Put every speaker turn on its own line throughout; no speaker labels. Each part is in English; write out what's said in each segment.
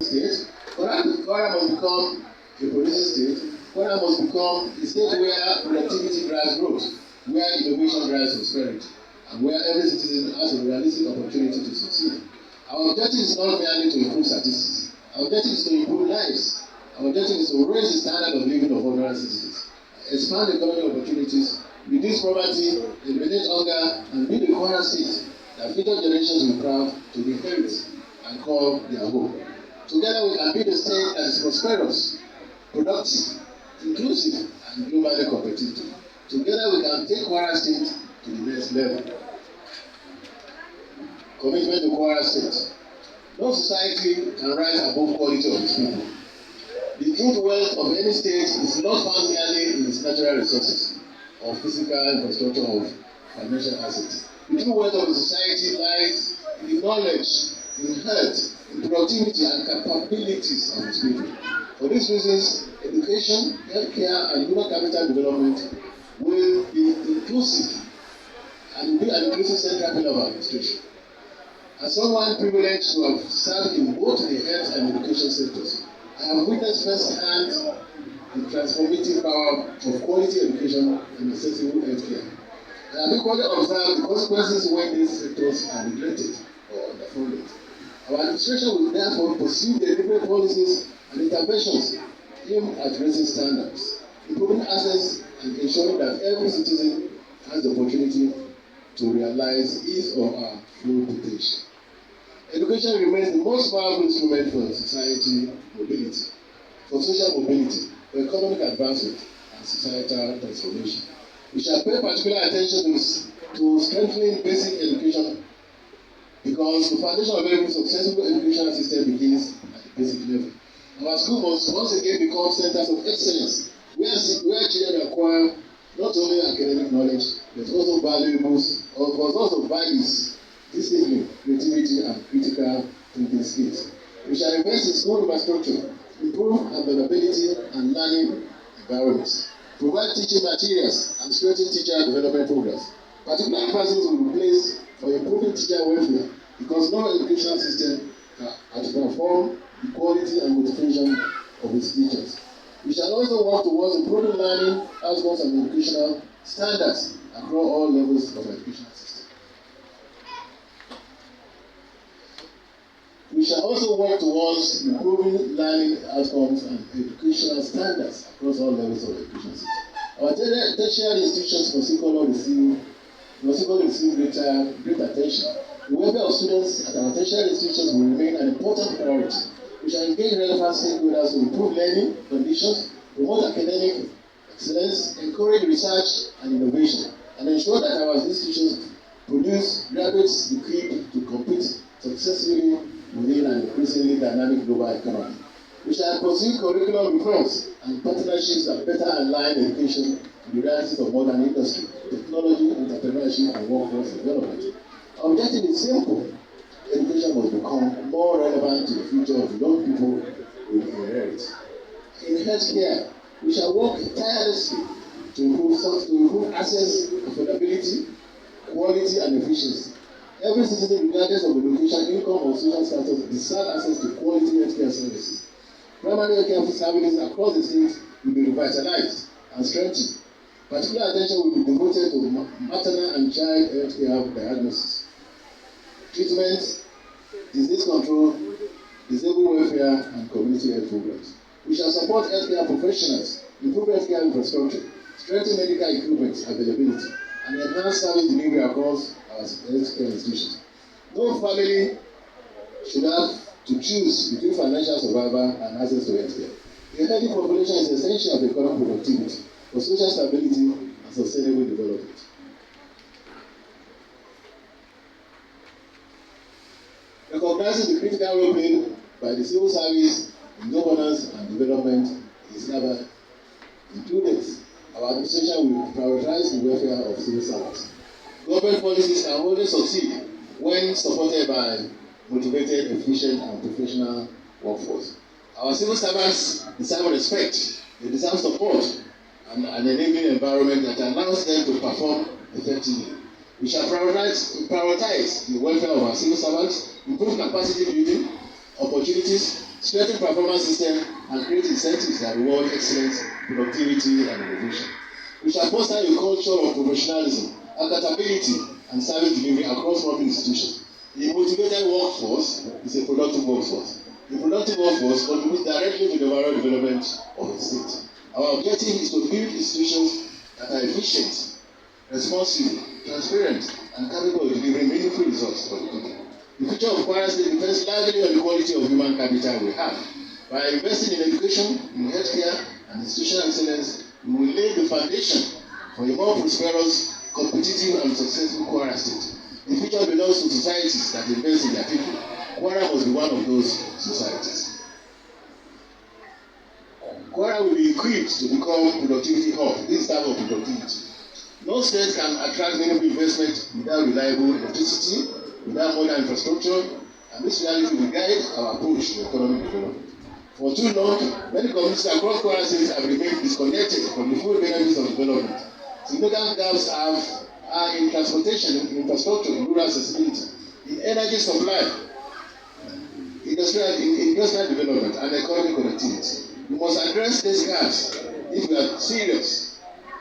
state. Kwara must become a producing state. Kwara must become a state where productivity drives growth, where innovation drives prosperity, and where every citizen has a realistic opportunity to succeed. Our objective is not merely to improve statistics. Our objective is to improve lives. Our objective is to raise the standard of living of ordinary citizens, expand economic opportunities, reduce poverty, eliminate hunger, and build a Kwara state that future generations will be proud to inherit and call their home. Together we can build a state that is prosperous, productive, inclusive, and globally competitive. Together we can take Kwara state to the next level. Commitment to Kwara state. No society can rise above quality of its people. The true wealth of any state is not found merely in its natural resources or physical infrastructure of financial assets. The true wealth of the society lies in the knowledge, in health, in productivity and capabilities of its people. For these reasons, education, healthcare, and human capital development will be inclusive and will be an inclusive central pillar of administration. As someone privileged to have served in both the health and education sectors, I have witnessed firsthand the transformative power of quality education and accessible healthcare. I have equally observed the consequences when these sectors are neglected or underfunded. Our administration will therefore pursue deliberate policies and interventions aimed at raising standards, improving access, and ensuring that every citizen has the opportunity to realize his or her full potential. Education remains the most powerful instrument for society mobility, for social mobility, for economic advancement, and societal transformation. We shall pay particular attention to strengthening basic education because the foundation of every successful educational system begins at the basic level. Our school must once again become centers of excellence where children acquire not only academic knowledge but also values, discipline, creativity, and critical thinking skills. We shall invest in school infrastructure, improve availability and learning environments, provide teaching materials, and strengthen teacher development programs. Particular emphasis will be placed for improving teacher welfare because no educational system can transform the quality and motivation of its teachers. We shall also work towards improving learning outcomes and educational standards across all levels of educational system. We shall also work towards improving learning outcomes and educational standards across all levels of education system. Our tertiary institutions must equally receive greater attention. The welfare of students at our tertiary institutions will remain an important priority. We shall engage relevant stakeholders to improve learning conditions, promote academic excellence, encourage research and innovation, and ensure that our institutions produce graduates equipped to compete successfully within an increasingly dynamic global economy. We shall pursue curriculum reforms and partnerships that better align education to the realities of modern industry, technology, entrepreneurship, and workforce development. Our objective is simple. Education must become more relevant to the future of young people we inherit. In healthcare, we shall work tirelessly to improve access, affordability, quality, and efficiency. Every citizen, regardless of education, income, or social status, deserves access to quality healthcare services. Primary healthcare services across the state will be revitalized and strengthened. Particular attention will be devoted to maternal and child healthcare diagnosis, treatment, disease control, disabled welfare, and community health programs. We shall support healthcare professionals, improve healthcare infrastructure, strengthen medical equipment availability, and enhance service delivery across our healthcare institutions. No family should have to choose between financial survival and access to healthcare. A healthy population is essential for economic productivity, for social stability, and sustainable development. Recognizing the critical role played by the civil service in governance and development is never included. Our administration will prioritize the welfare of civil servants. Government policies can only succeed when supported by motivated, efficient, and professional workforce. Our civil servants deserve respect, they deserve support, and an enabling environment that allows them to perform effectively. We shall prioritize the welfare of our civil servants, improve capacity building, opportunities, strengthen performance system, and create incentives that reward excellence, productivity, and innovation. We shall foster a culture of professionalism, accountability, and service delivery across public institutions. A motivated workforce is a productive workforce. A productive workforce contributes directly to the overall development of the state. Our objective is to build institutions that are efficient, responsible, transparent, and capable of delivering meaningful results for the people. The future of Kwara State depends largely on the quality of human capital we have. By investing in education, in healthcare, and institutional excellence, we will lay the foundation for a more prosperous, competitive, and successful Kwara State. The future belongs to societies that invest in their people. Kwara must be one of those societies. Kwara will be equipped to become productivity hub. This type of productivity. No state can attract meaningful investment without reliable electricity, without modern infrastructure, and this reality will guide our approach to economic development. For too long, many communities across Kwara State have remained disconnected from the full benefits of development. Significant gaps are in transportation, in infrastructure, in rural accessibility, in energy supply, industrial development, and economic connectivity. We must address these gaps if we are serious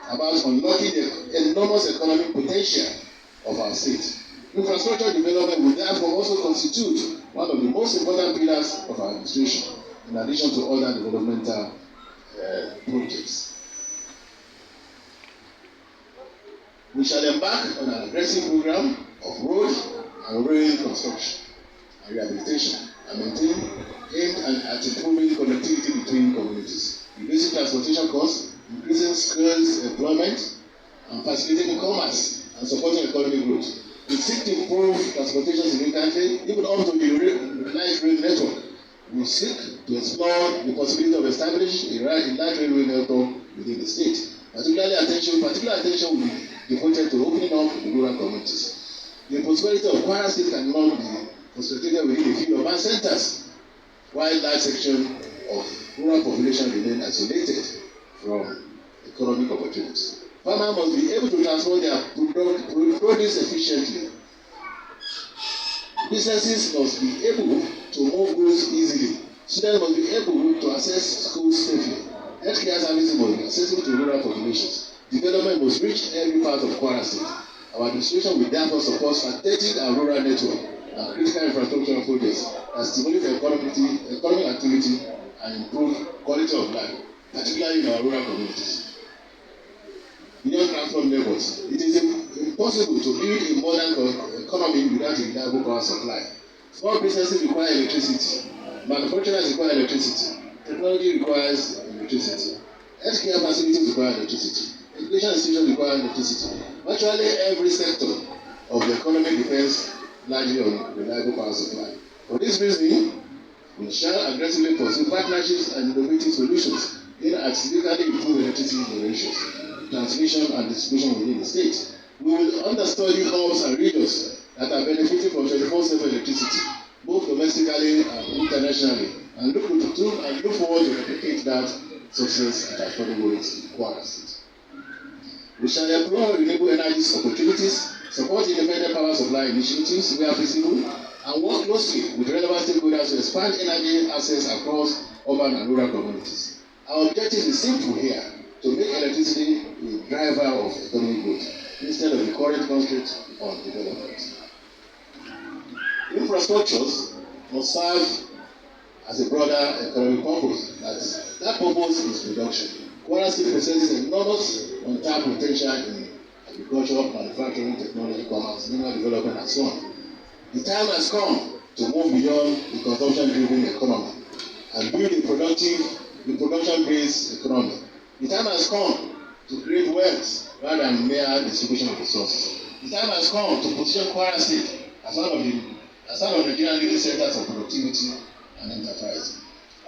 about unlocking the enormous economic potential of our state. Infrastructure development will therefore also constitute one of the most important pillars of our administration, in addition to other developmental projects. We shall embark on an aggressive program of road and rail construction and rehabilitation and maintain aimed at improving connectivity between communities, reducing transportation costs, increasing skills employment, and facilitating commerce and supporting economic growth. We seek to improve transportation significantly, even up to the light rail network. We seek to explore the possibility of establishing a light railway network within the state. Particular attention will be devoted to opening up the rural communities. The prosperity of Kwara State cannot be concentrated within a few urban centers, while large section of rural population remain isolated from economic opportunities. Farmers must be able to transport their produce efficiently. Businesses must be able to move goods easily. Students must be able to access schools safely. Healthcare services must be accessible to rural populations. Development must reach every part of Kwara State. Our administration will therefore support strategic and rural network and critical infrastructure projects that stimulate economic activity and improve quality of life, particularly in our rural communities. Beyond transport networks, it is impossible to build a modern economy without a reliable power supply. Small businesses require electricity. Manufacturers require electricity. Technology requires electricity. Healthcare facilities require electricity. Education institutions require electricity. Virtually every sector of the economy depends largely on reliable power supply. For this reason, we shall aggressively pursue partnerships and innovative solutions in at significantly improve electricity generation, transmission, and distribution within the state. We will understudy hubs and regions that are benefiting from 24/7 electricity, both domestically and internationally, and look forward to replicate that success at affordable rates in Kwara State. We shall explore renewable energy opportunities, support independent power supply initiatives where feasible, and work closely with relevant stakeholders to expand energy access across urban and rural communities. Our objective is simple here: to make electricity a driver of economic growth instead of the current constraint on development. Infrastructures must serve as a broader economic purpose. That purpose is production. Kwara State possesses enormous untapped potential in agriculture, manufacturing, technology, commerce, mineral development, and so on. The time has come to move beyond the consumption-driven economy and build a production-based economy. The time has come to create wealth rather than mere distribution of resources. The time has come to position Kwara State as one of Nigerian leading centers of productivity and enterprise.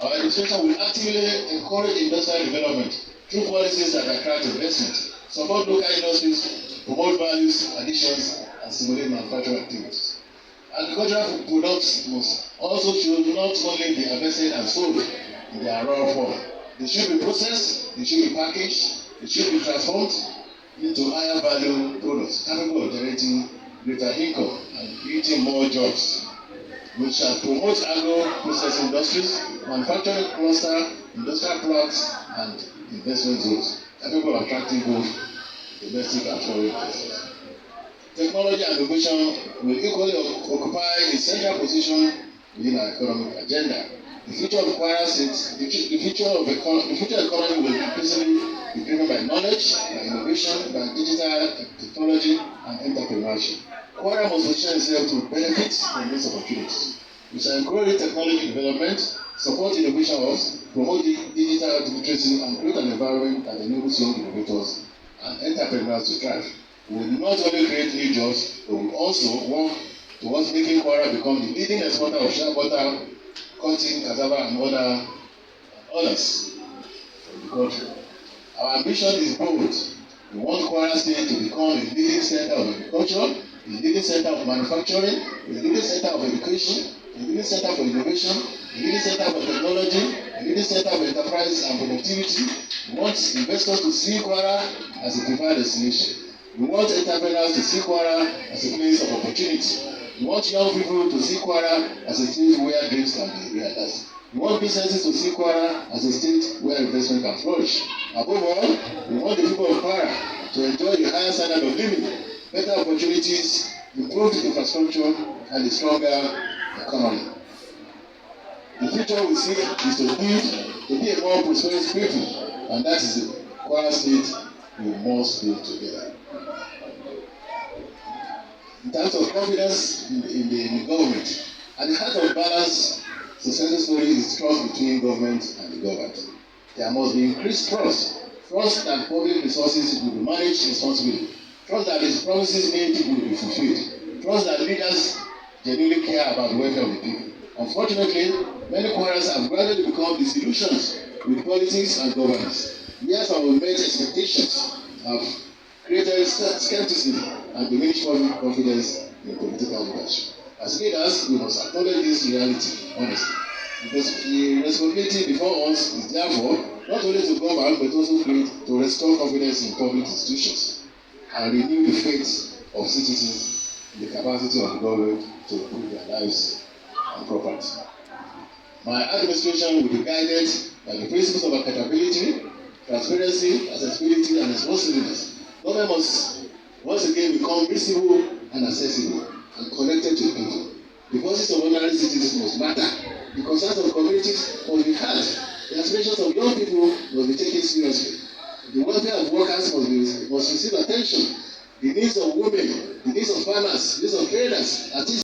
Our administration will actively encourage industrial development through policies that attract investment, support local industries, promote values additions, and stimulate manufacturing activities. Agricultural products should not only be harvested and sold in their raw form. They should be processed, they should be packaged, they should be transformed into higher value products capable of generating greater income and creating more jobs. We shall promote agro-processing industries, manufacturing cluster, industrial parks, and investment zones, capable of attracting both domestic and foreign investors. Technology and innovation will equally occupy a central position within our economic agenda. The future of Kwara State, the future economy will increasingly be driven by knowledge, by innovation, by digital technology, and entrepreneurship. Kwara must position itself to benefit from these opportunities. We shall encourage technology development, support innovation hubs, promote digital literacy, and create an environment that enables young innovators and entrepreneurs to thrive. We will not only create new jobs, but we will also work towards making Kwara become the leading exporter of shea butter, cotton, cassava, and others from the country. Our ambition is bold. We want Kwara State to become a leading center of agriculture, a leading center of manufacturing, a leading center of education, a leading center for innovation, a leading center for technology, a leading center for enterprise and productivity. We want investors to see Kwara as a preferred destination. We want entrepreneurs to see Kwara as a place of opportunity. We want young people to see Kwara as a state where dreams can be realized. We want businesses to see Kwara as a state where investment can flourish. Above all, we want the people of Kwara to enjoy a higher standard of living, better opportunities, improved infrastructure, and a stronger economy. The future we seek is to be a more prosperous people, and that is the Kwara State we must build together. In terms of confidence in the government, at the heart of balanced society story is trust between government and the governed. There must be increased trust that public resources will be managed responsibly, trust that its promises made will be fulfilled, trust that leaders genuinely care about the welfare of the people. Unfortunately, many Kwaras have gradually become disillusioned with politics and governance. Years of unmet expectations have created skepticism and diminished public confidence in political leadership. As leaders, we must acknowledge this reality honestly. Because the responsibility before us is therefore not only to govern but also to restore confidence in public institutions and renew the faith of citizens in the capacity of the government to improve their lives and property. My administration will be guided by the principles of accountability, transparency, accessibility, and responsiveness. Government must once again become visible and accessible and connected to the people. The voices of ordinary citizens must matter. The concerns of communities must be heard. The aspirations of young people must be taken seriously. The welfare of workers must receive attention. The needs of women, the needs of farmers, the needs of traders, artists,